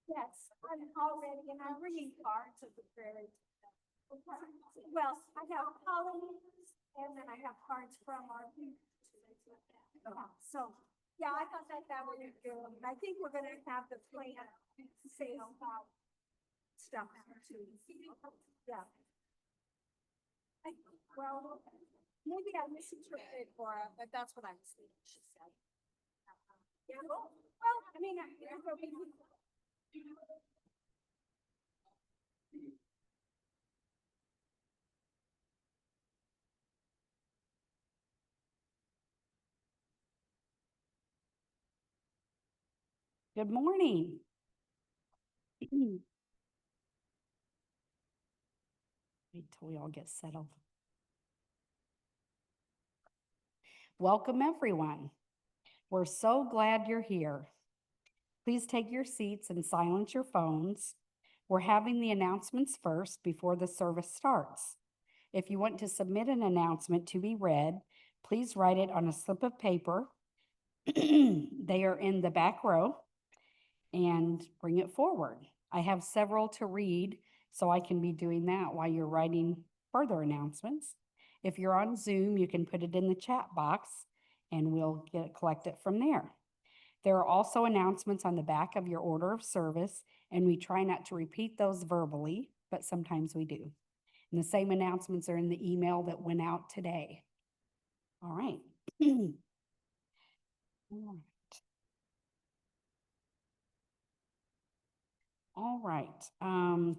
Yes, I'm already, and I'm bringing cards of the prairie. Well, I have colonies, and then I have cards from our. So, yeah, I thought that would be good. And I think we're gonna have the plan sale stuff too. Yeah. Well, maybe I misinterpreted for her, but that's what I was thinking, she said. Yeah, well, I mean, Good morning. Wait till we all get settled. Welcome, everyone. We're so glad you're here. Please take your seats and silence your phones. We're having the announcements first before the service starts. If you want to submit an announcement to be read, please write it on a slip of paper. They are in the back row, and bring it forward. I have several to read, so I can be doing that while you're writing further announcements. If you're on Zoom, you can put it in the chat box and we'll collect it from there. There are also announcements on the back of your order of service, and we try not to repeat those verbally, but sometimes we do. And the same announcements are in the email that went out today. All right. All right.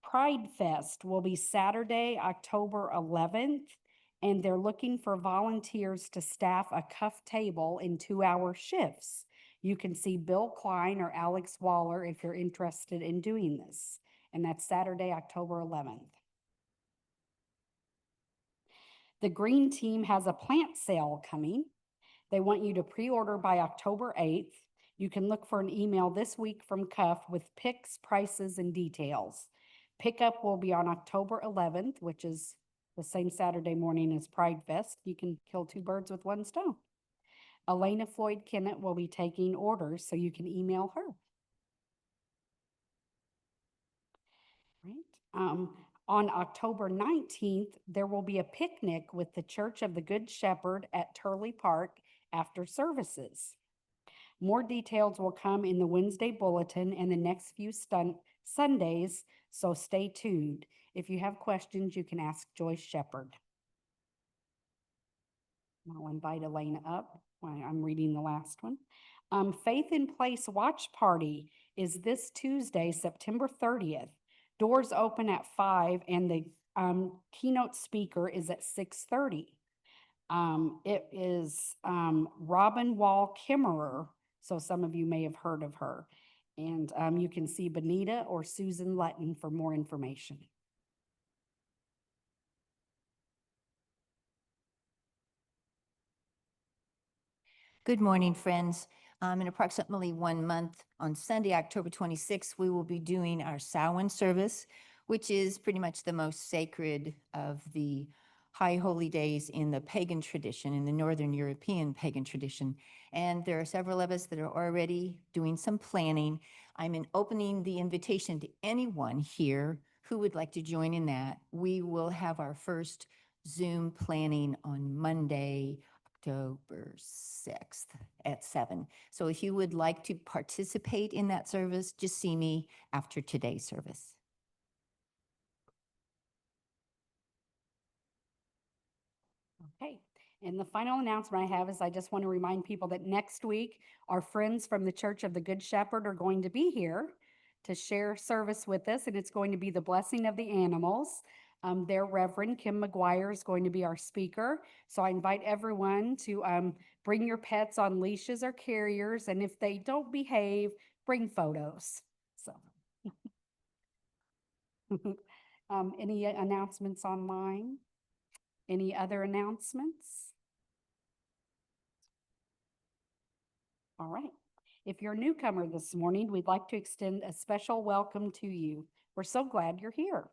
Pride Fest will be Saturday, October 11th, and they're looking for volunteers to staff a cuff table in 2-hour shifts. You can see Bill Klein or Alex Waller if you're interested in doing this. And that's Saturday, October 11th. The Green Team has a plant sale coming. They want you to pre-order by October 8th. You can look for an email this week from Cuff with pics, prices, and details. Pickup will be on October 11th, which is the same Saturday morning as Pride Fest. You can kill 2 birds with 1 stone. Elena Floyd Kennett will be taking orders, so you can email her. Right. On October 19th, there will be a picnic with the Church of the Good Shepherd at Turley Park after services. More details will come in the Wednesday bulletin and the next few Sundays, so stay tuned. If you have questions, you can ask Joyce Shepherd. I'll invite Elena up while I'm reading the last one. Faith in Place Watch Party is this Tuesday, September 30th. Doors open at 5 and the keynote speaker is at 6:30. It is Robin Wall Kimmerer, so some of you may have heard of her. And you can see Benita or Susan Lutton for more information. Good morning, friends. In approximately 1 month, on Sunday, October 26th, we will be doing our Samhain service, which is pretty much the most sacred of the high holy days in the pagan tradition, in the Northern European pagan tradition. And there are several of us that are already doing some planning. I'm opening the invitation to anyone here who would like to join in that. We will have our first Zoom planning on Monday, October 6th at 7. So if you would like to participate in that service, just see me after today's service. Okay, and the final announcement I have is I just want to remind people that next week, our friends from the Church of the Good Shepherd are going to be here to share service with us, and it's going to be the blessing of the animals. Their Reverend Kim McGuire is going to be our speaker. So I invite everyone to bring your pets on leashes or carriers, and if they don't behave, bring photos. So, any announcements online? Any other announcements? All right. If you're a newcomer this morning, we'd like to extend a special welcome to you. We're so glad you're here.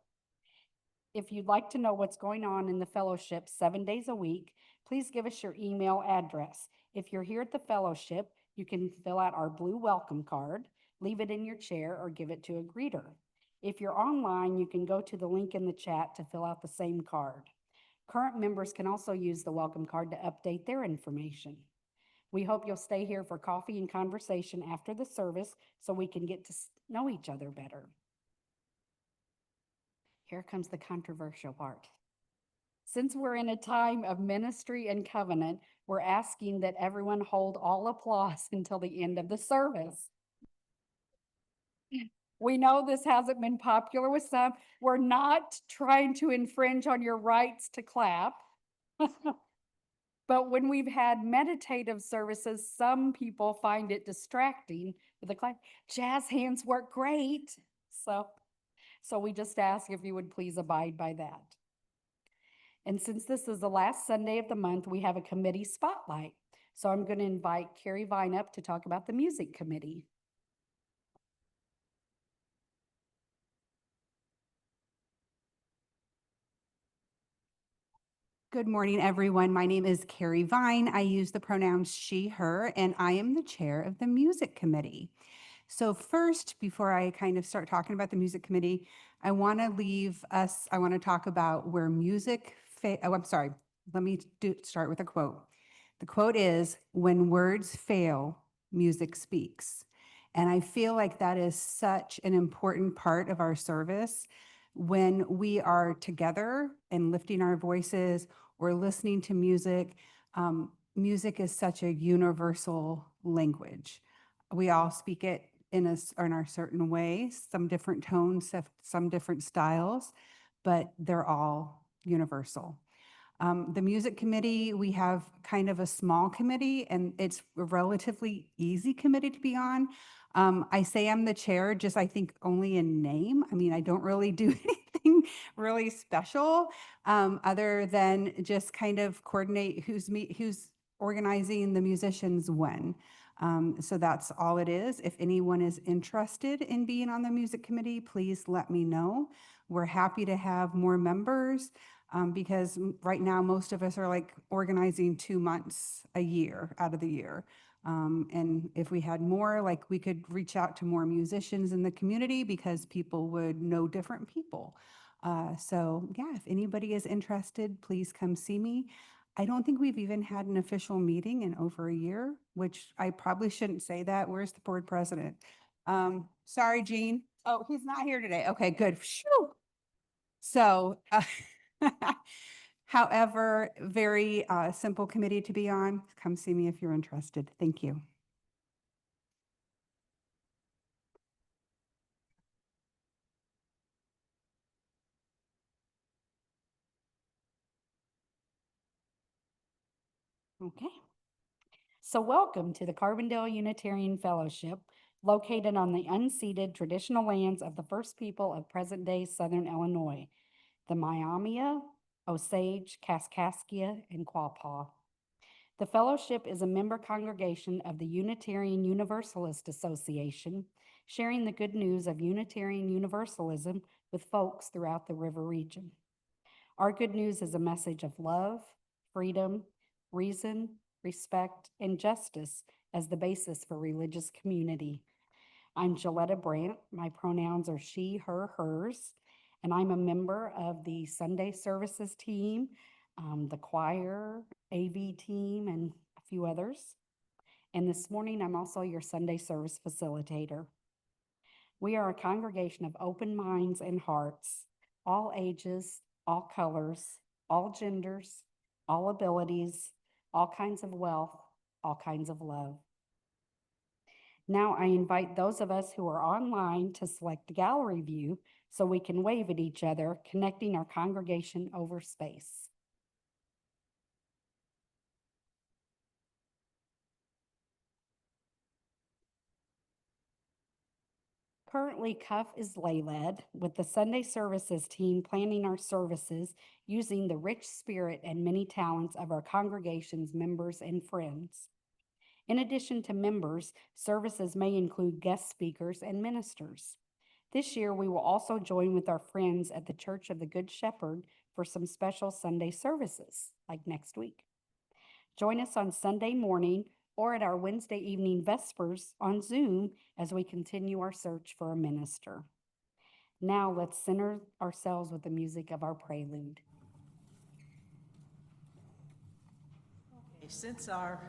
If you'd like to know what's going on in the fellowship 7 days a week, please give us your email address. If you're here at the fellowship, you can fill out our blue welcome card. leave it in your chair or give it to a greeter. If you're online, you can go to the link in the chat to fill out the same card. Current members can also use the welcome card to update their information. We hope you'll stay here for coffee and conversation after the service so we can get to know each other better. Here comes the controversial part. Since we're in a time of ministry and covenant, we're asking that everyone hold all applause until the end of the service. We know this hasn't been popular with some. We're not trying to infringe on your rights to clap. But when we've had meditative services, some people find it distracting with the clap. Jazz hands work great. So we just ask if you would please abide by that. And since this is the last Sunday of the month, we have a committee spotlight. So I'm going to invite Carrie Vine up to talk about the music committee. Good morning, everyone. My name is Carrie Vine. I use the pronouns she, her, and I am the chair of the music committee. So first, before I kind of start talking about the music committee, I want to talk about where music, I'm sorry, let me start with a quote. The quote is, "When words fail, music speaks." And I feel like that is such an important part of our service. When we are together and lifting our voices or listening to music, music is such a universal language. We all speak it in our certain way, some different tones, some different styles, but they're all universal. The music committee, we have kind of a small committee, and it's a relatively easy committee to be on. I say I'm the chair, just I think only in name. I mean, I don't really do anything really special, other than just kind of coordinate who's organizing the musicians when. So that's all it is. If anyone is interested in being on the music committee, please let me know. We're happy to have more members. Because right now, most of us are like organizing 2 months a year out of the year. And if we had more, like we could reach out to more musicians in the community because people would know different people. So yeah, if anybody is interested, please come see me. I don't think we've even had an official meeting in over a year, which I probably shouldn't say that. Where's the board president? Sorry, Gene. Oh, he's not here today. Okay, good. Phew. So, however, very simple committee to be on. Come see me if you're interested. Thank you. Okay. So welcome to the Carbondale Unitarian Fellowship, located on the unceded traditional lands of the first people of present-day Southern Illinois, the Miamia, Osage, Kaskaskia, and Quapaw. The fellowship is a member congregation of the Unitarian Universalist Association, sharing the good news of Unitarian Universalism with folks throughout the river region. Our good news is a message of love, freedom, reason, respect, and justice as the basis for religious community. I'm Gilletta Brandt. My pronouns are she, her, hers, and I'm a member of the Sunday services team, the choir, AV team, and a few others. And this morning, I'm also your Sunday service facilitator. We are a congregation of open minds and hearts, all ages, all colors, all genders, all abilities, all kinds of wealth, all kinds of love. Now I invite those of us who are online to select gallery view so we can wave at each other, connecting our congregation over space. Currently, CUF is lay-led, with the Sunday services team planning our services using the rich spirit and many talents of our congregation's members and friends. In addition to members, services may include guest speakers and ministers. This year, we will also join with our friends at the Church of the Good Shepherd for some special Sunday services, like next week. Join us on Sunday morning or at our Wednesday evening Vespers on Zoom as we continue our search for a minister. Now let's center ourselves with the music of our prelude. Okay, since our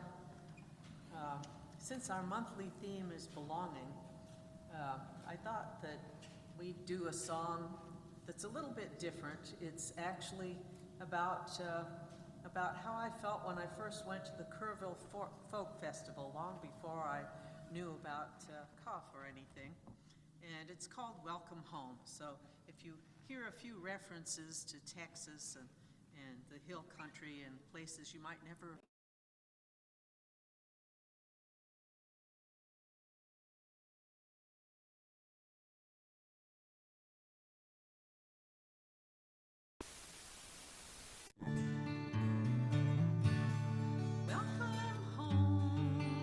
monthly theme is belonging, I thought that we'd do a song that's a little bit different. It's actually about how I felt when I first went to the Kerrville Folk Festival, long before I knew about CUF or anything. And it's called Welcome Home. So if you hear a few references to Texas and the hill country and places you might never Welcome home,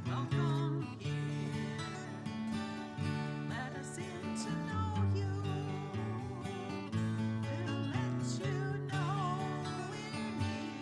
welcome here, let us in to know you, we'll let you know we're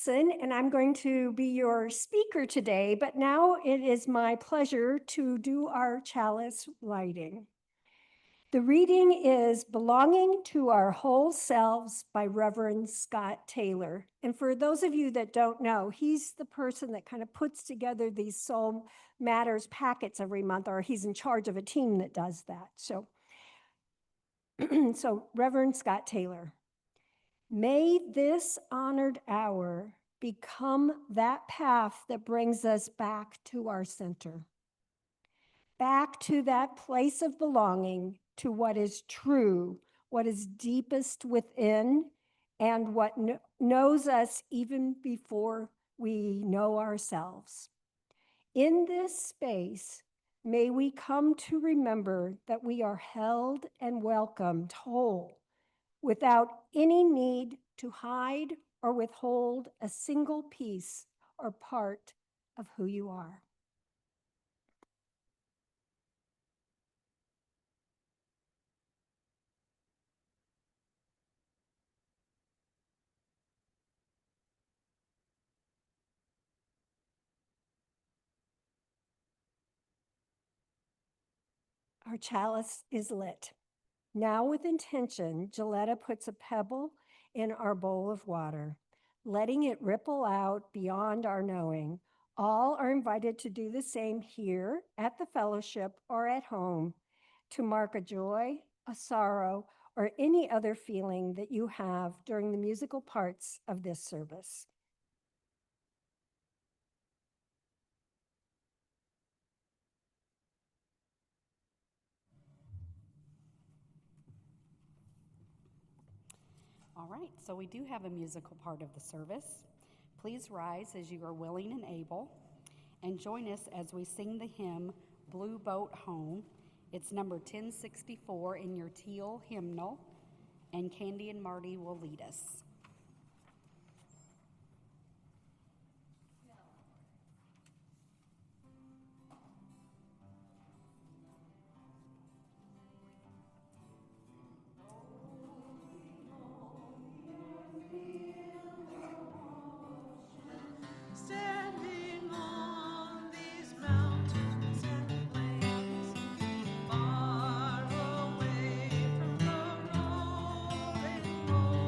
Link-Mullison, and I'm going to be your speaker today, but now it is my pleasure to do our chalice lighting. The reading is Belonging to Our Whole Selves by Reverend Scott Taylor. And for those of you that don't know, he's the person that kind of puts together these Soul Matters packets every month, or he's in charge of a team that does that. So, so Reverend Scott Taylor. May this honored hour become that path that brings us back to our center, back to that place of belonging, to what is true, what is deepest within, and what knows us even before we know ourselves. In this space, may we come to remember that we are held and welcomed whole, without any need to hide or withhold a single piece or part of who you are. Our chalice is lit. Now with intention, Gilletta puts a pebble in our bowl of water, letting it ripple out beyond our knowing. All are invited to do the same here at the fellowship or at home to mark a joy, a sorrow, or any other feeling that you have during the musical parts of this service. All right, so we do have a musical part of the service. Please rise as you are willing and able, and join us as we sing the hymn, Blue Boat Home. It's number 1064 in your teal hymnal, and Candy and Marty will lead us. Standing on these mountains and plains, far away from the rolling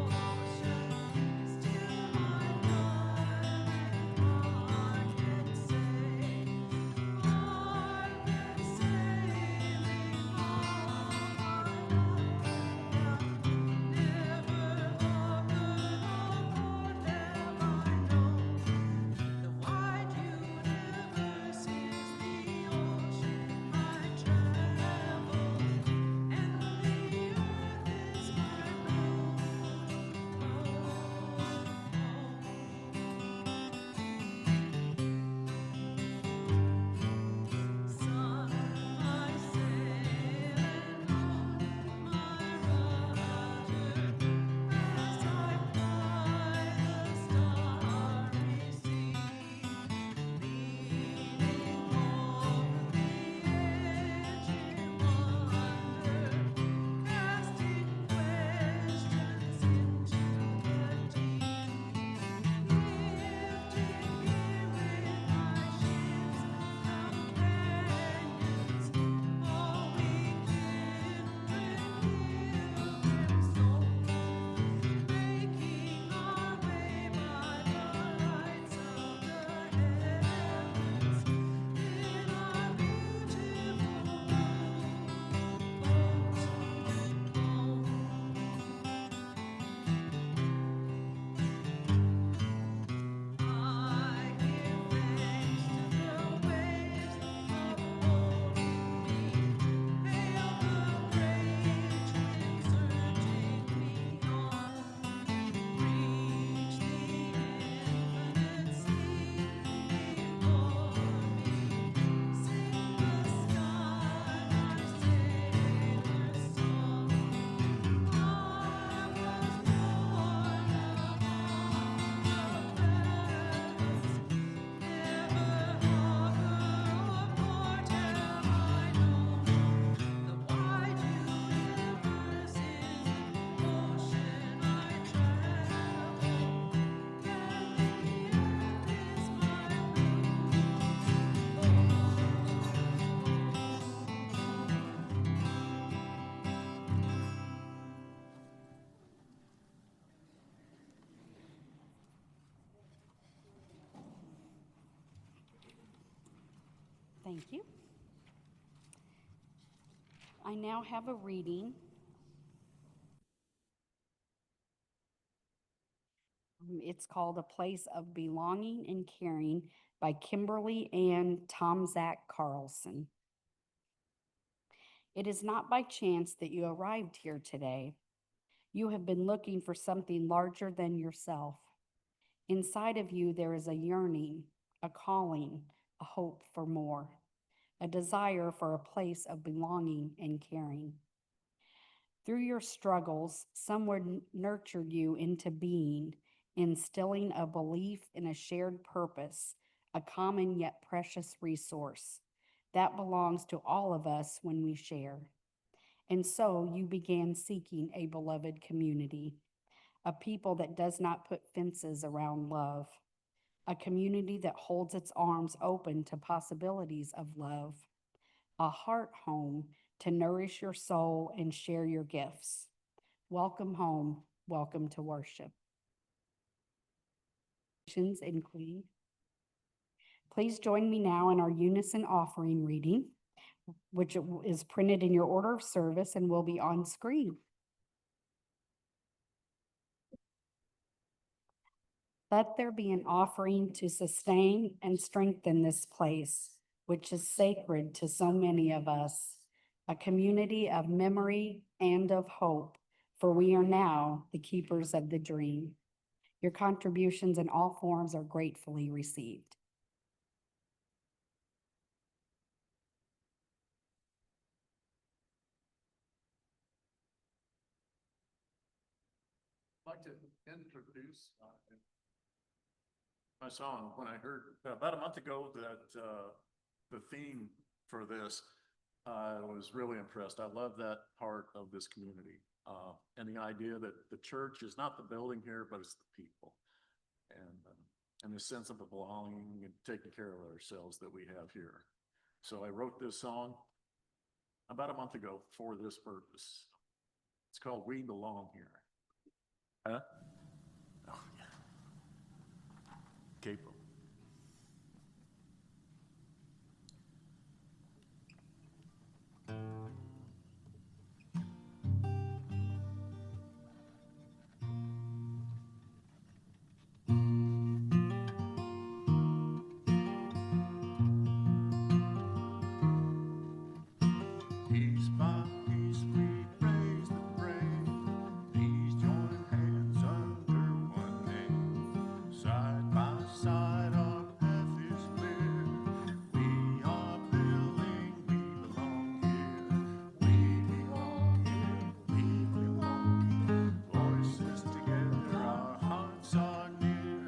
ocean. Thank you. I now have a reading. It's called A Place of Belonging and Caring by Kimberly Ann Tomzak Carlson. It is not by chance that you arrived here today. You have been looking for something larger than yourself. Inside of you, there is a yearning, a calling, a hope for more, a desire for a place of belonging and caring. Through your struggles, someone nurtured you into being, instilling a belief in a shared purpose, a common yet precious resource that belongs to all of us when we share. And so you began seeking a beloved community, a people that does not put fences around love, a community that holds its arms open to possibilities of love, a heart home to nourish your soul and share your gifts. Welcome home. Welcome to worship. And Queen. Please join me now in our unison offering reading, which is printed in your order of service and will be on screen. Let there be an offering to sustain and strengthen this place, which is sacred to so many of us, a community of memory and of hope, for we are now the keepers of the dream. Your contributions in all forms are gratefully received. I'd like to introduce my song. When I heard about a month ago that the theme for this, I was really impressed. I love that part of this community and the idea that the church is not the building here, but it's the people, and the sense of belonging and taking care of ourselves that we have here. So I wrote this song about a month ago for this purpose. It's called "We Belong Here." Huh? Oh, yeah. Capable. Piece by piece we raise the brave. Please join hands under one name. Side by side our path is clear. We are building, we belong here. We belong here, we belong here. Voices together, our hearts are near.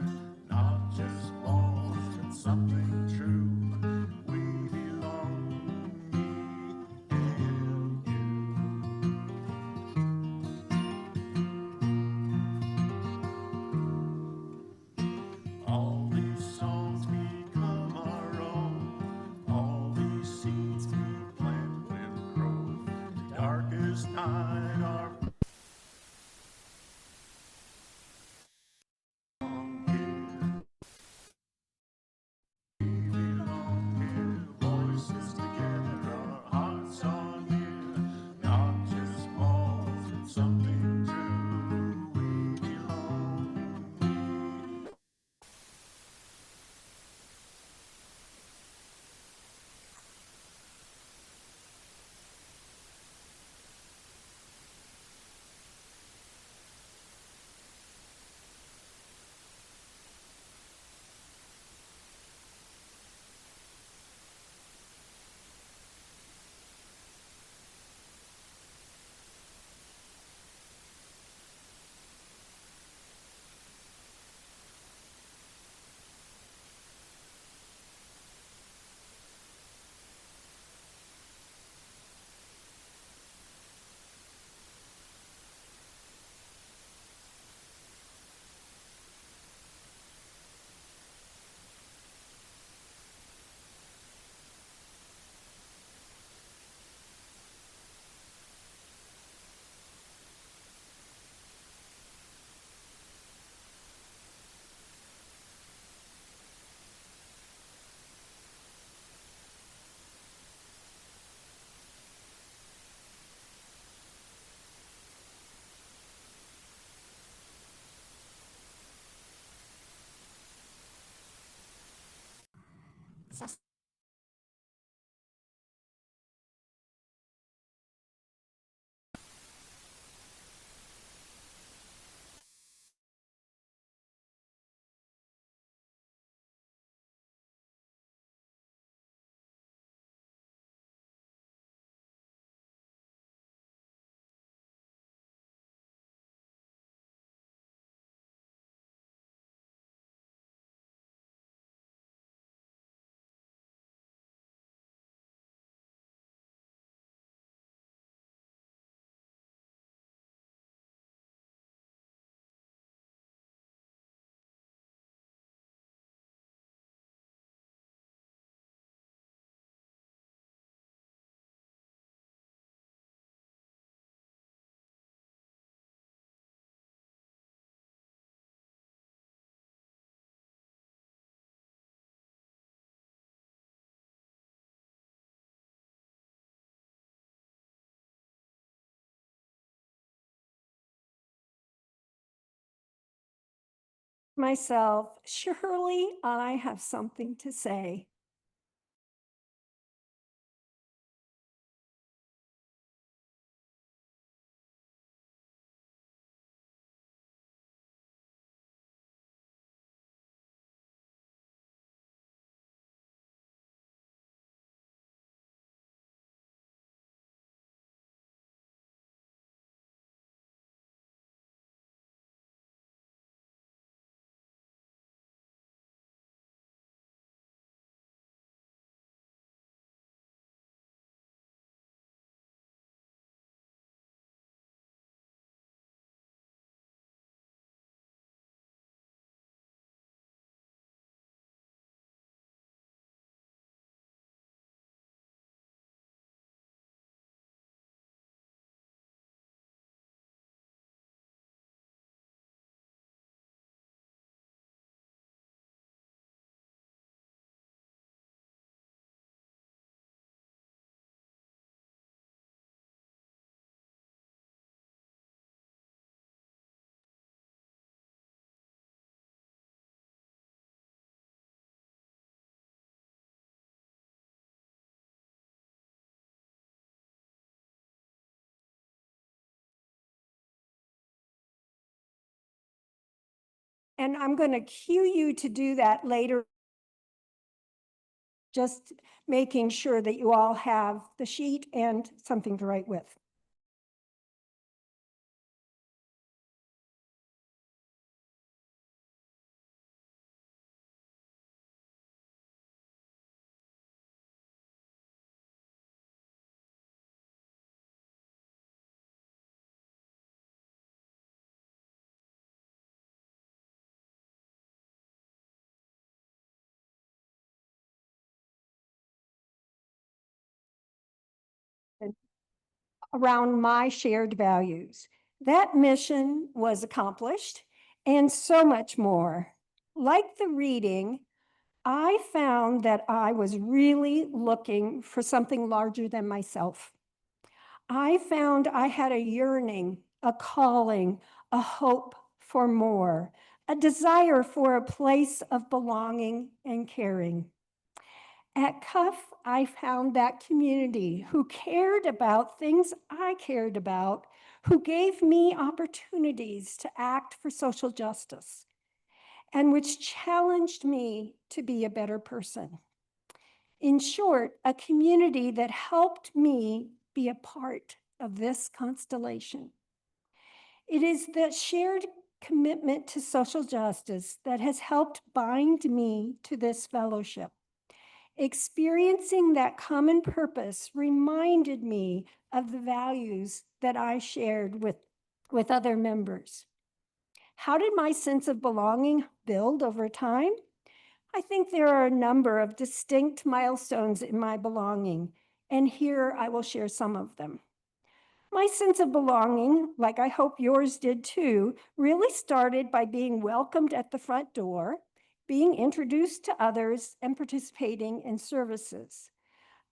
Not just walls, but something true. We belong, me and you. All these songs become our own. All these seeds we plant will grow. The darkest night, our belong here. We belong myself, surely I have something to say. And I'm going to cue you to do that later, just making sure that you all have the sheet and something to write with. Around my shared values. That mission was accomplished and so much more. Like the reading, I found that I was really looking for something larger than myself. I found I had a yearning, a calling, a hope for more, a desire for a place of belonging and caring. At Cuff, I found that community who cared about things I cared about, who gave me opportunities to act for social justice, and which challenged me to be a better person. In short, a community that helped me be a part of this constellation. It is that shared commitment to social justice that has helped bind me to this fellowship. Experiencing that common purpose reminded me of the values that I shared with other members. How did my sense of belonging build over time? I think there are a number of distinct milestones in my belonging, and here I will share some of them. My sense of belonging, like I hope yours did too, really started by being welcomed at the front door, being introduced to others, and participating in services.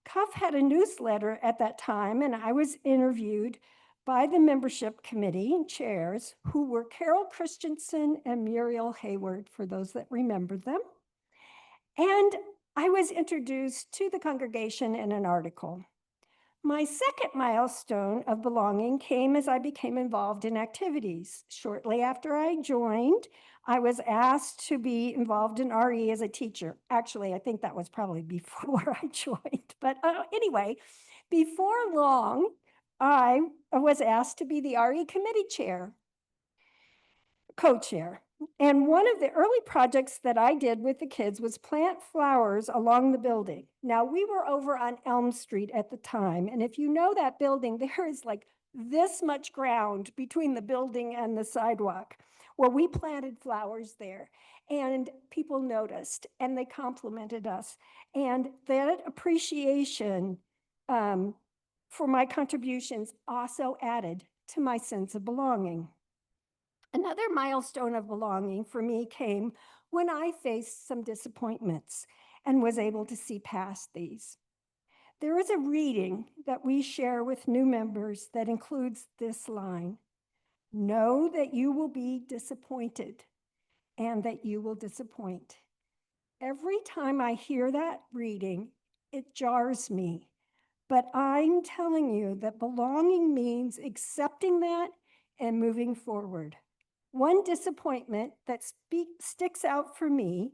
Cuff had a newsletter at that time, and I was interviewed by the membership committee chairs, who were Carol Christensen and Muriel Hayward, for those that remember them. And I was introduced to the congregation in an article. My second milestone of belonging came as I became involved in activities. Shortly after I joined, I was asked to be involved in RE as a teacher. Actually, I think that was probably before I joined. But anyway, before long, I was asked to be the RE committee chair, co-chair. And one of the early projects that I did with the kids was plant flowers along the building. Now, we were over on Elm Street at the time, and if you know that building, there is like this much ground between the building and the sidewalk. Well, we planted flowers there, and people noticed, and they complimented us. And that appreciation for my contributions also added to my sense of belonging. Another milestone of belonging for me came when I faced some disappointments and was able to see past these. There is a reading that we share with new members that includes this line: know that you will be disappointed. and that you will disappoint. Every time I hear that reading, it jars me. But I'm telling you that belonging means accepting that and moving forward. One disappointment that sticks out for me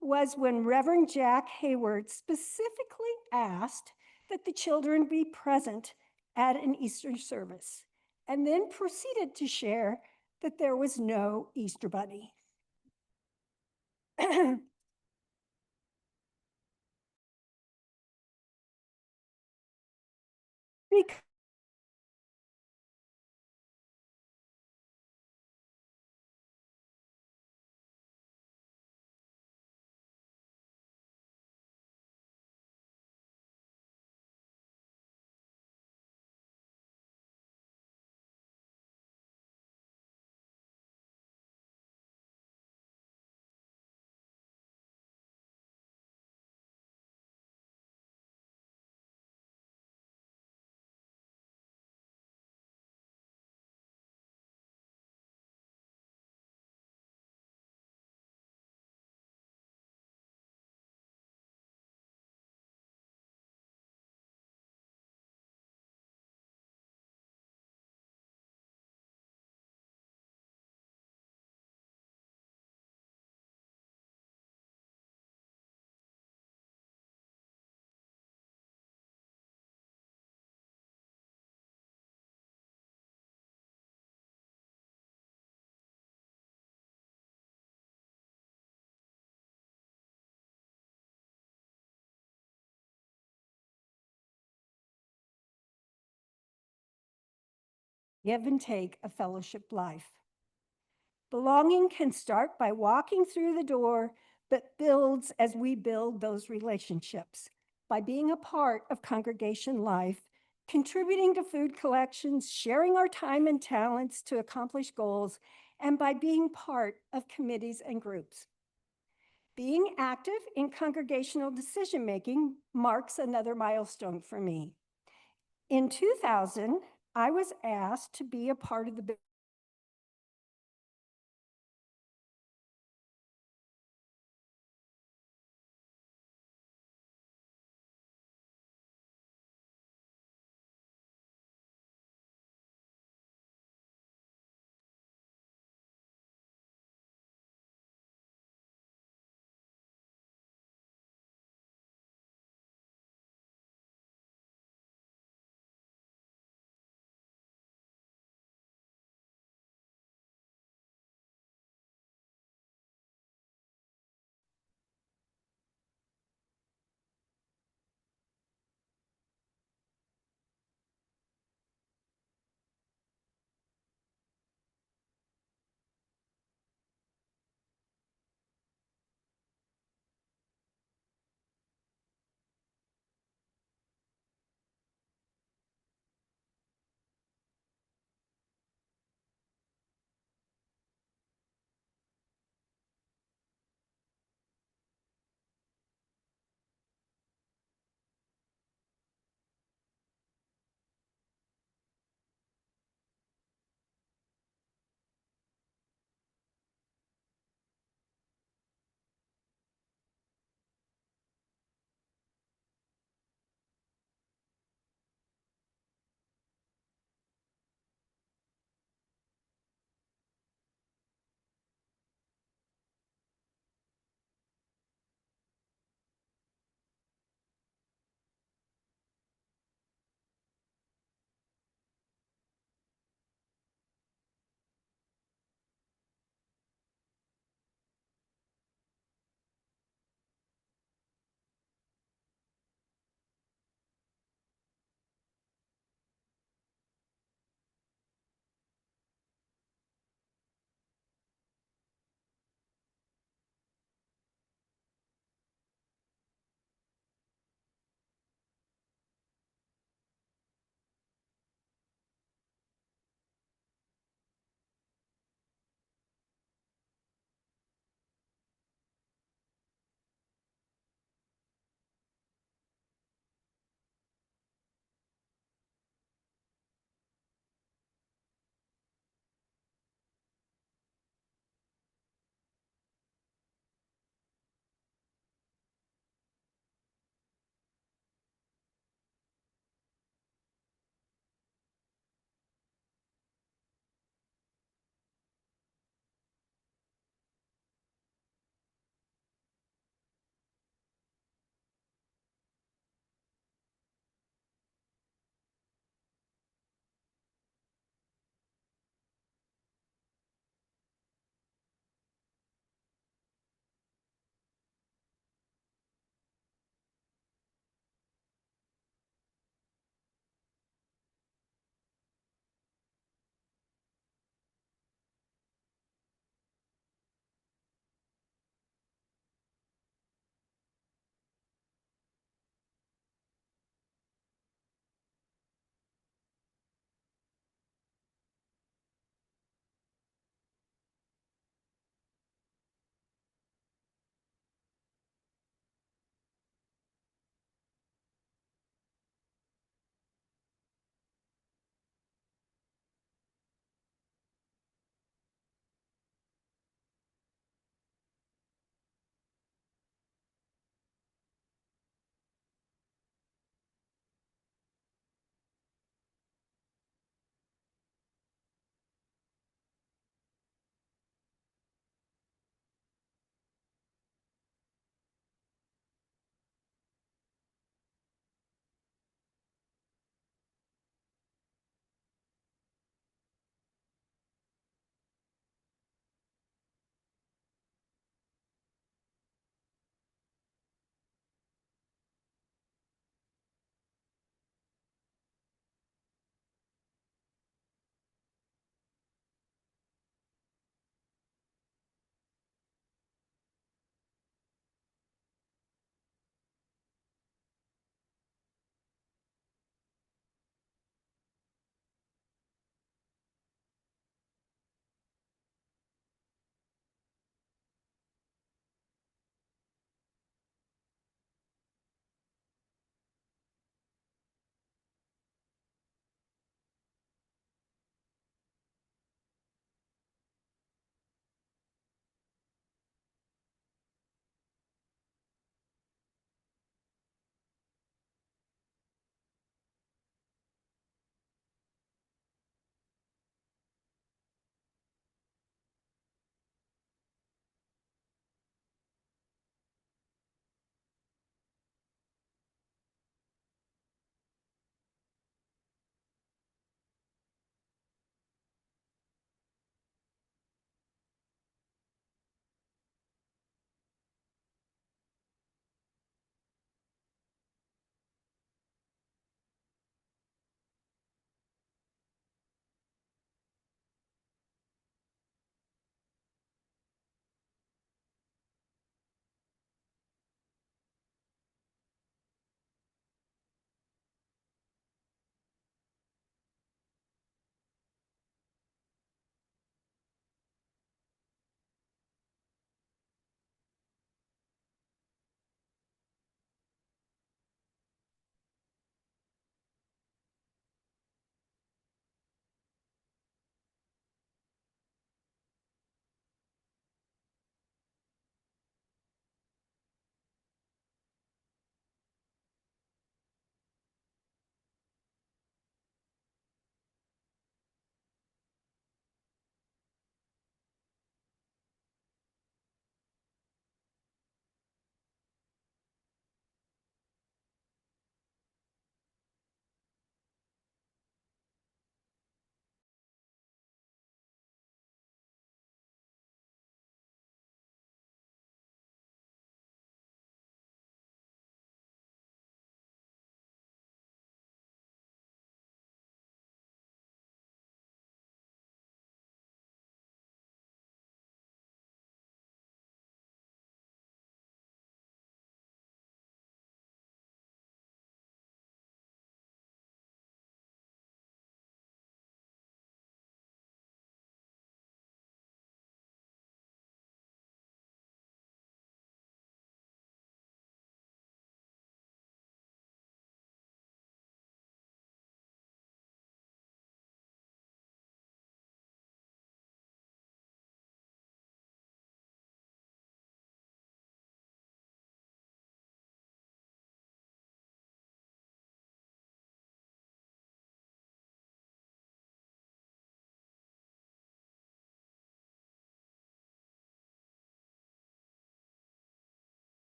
was when Reverend Jack Hayward specifically asked that the children be present at an Easter service, and then proceeded to share that there was no Easter bunny. Because give and take a fellowship life. Belonging can start by walking through the door, but builds as we build those relationships, by being a part of congregation life, contributing to food collections, sharing our time and talents to accomplish goals, and by being part of committees and groups. Being active in congregational decision-making marks another milestone for me. In 2000, I was asked to be a part of the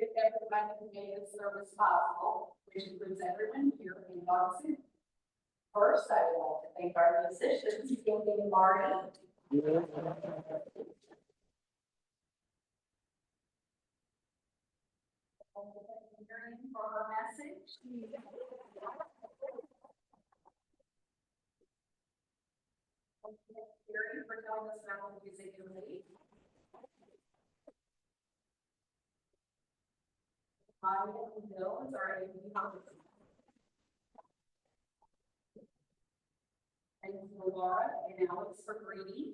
appreciate everyone who made this service possible, which includes everyone here in Dodson. First, I would like to thank our musicians, Gilby and Marty. Miriam for her message. Miriam for telling us about the music committee. Maya and Bill is our AV. And Laura and Alex for greeting.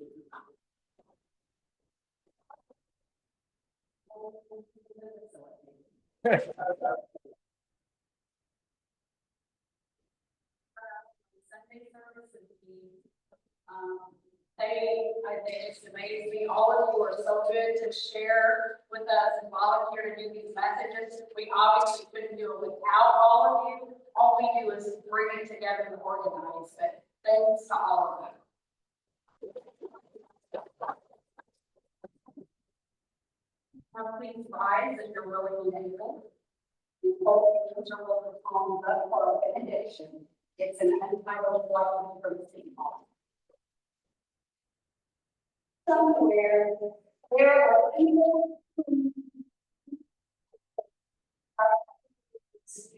Sunday service and they just amaze me. All of you are so good to share with us and volunteer to do these messages. We obviously couldn't do it without all of you. All we do is bring it together and organize, but thanks to all of them. Please rise if you're willing and able. Hold the palms up for a benediction. It's an untitled welcome from St. Paul. Somewhere there are people who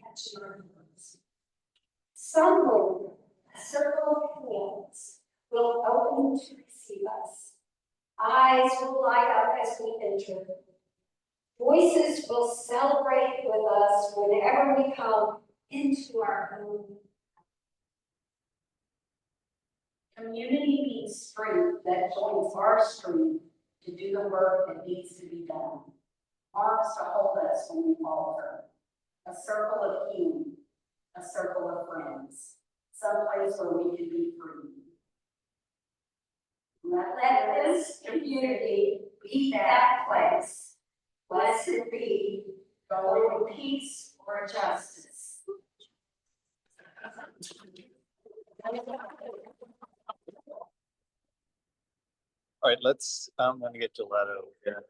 catch your hands. Somewhere a circle of hands will open to receive us. Eyes will light up as we enter. Voices will celebrate with us whenever we come into our own. Community means strength that joins our strength to do the work that needs to be done. Arms to hold us when we falter. A circle of healing, a circle of friends, someplace where we can be free. Let this community be that place. Blessed be, go in peace or justice. All right, let's, I'm gonna get gelato here.